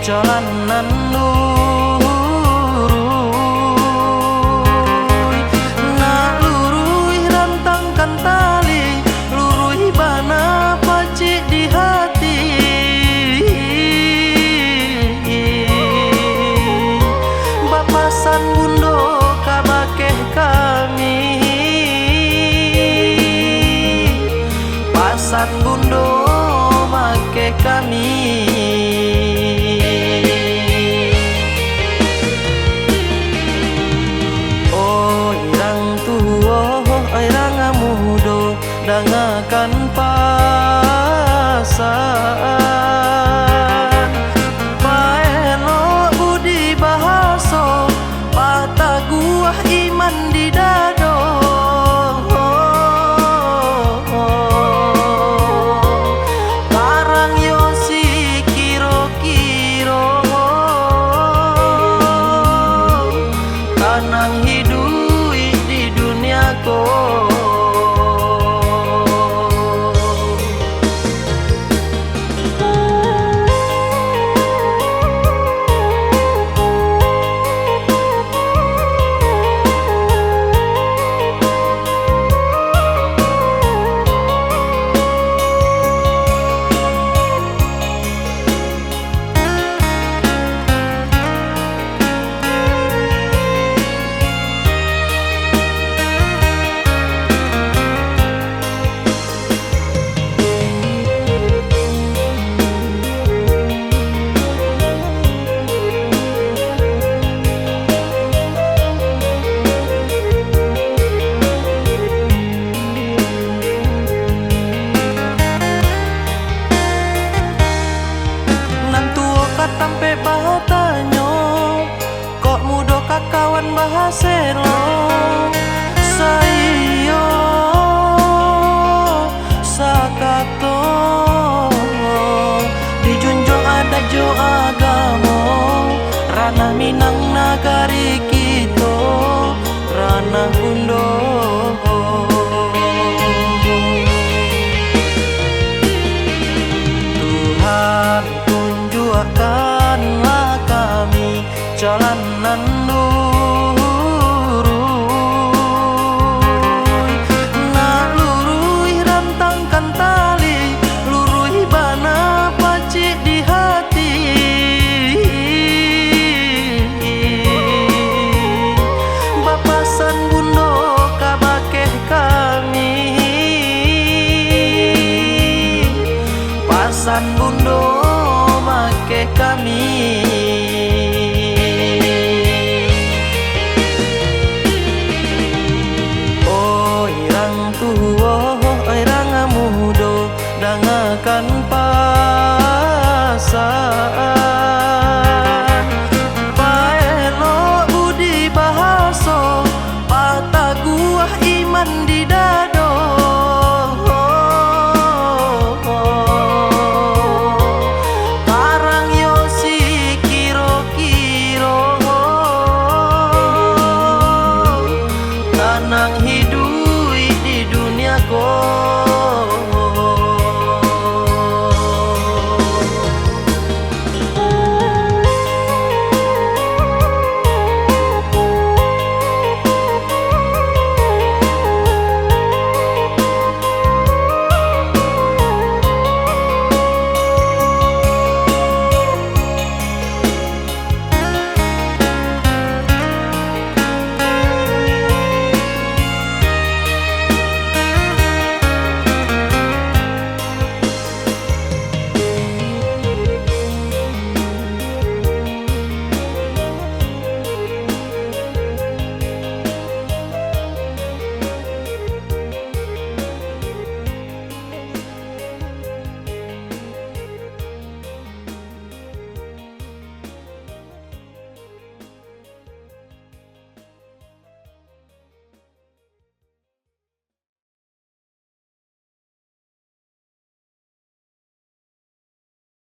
jalanan luruy, nak luruy rantangkan tali, luruy bana pacik di hati. Bapasan bundo kabakeh kami, pasan bundo make kami. Dangakan pasan paeno budi bahaso pataguah iman di dado. Karang yosi kiro-kiro kanang hidui di dunia ko. Tampe bahatanyo kok mudo kakawan bahaselo saiyo sakato dijunjung ada jo agamo ranah Minang nagari kito ranah bundo. Tuhan tunjukkanlah kami jalanan luruy, nak luruy rantangkan tali, luruy bana pacik di hati. Bapasan bundo kabakeh kami, pasan bundo make kami.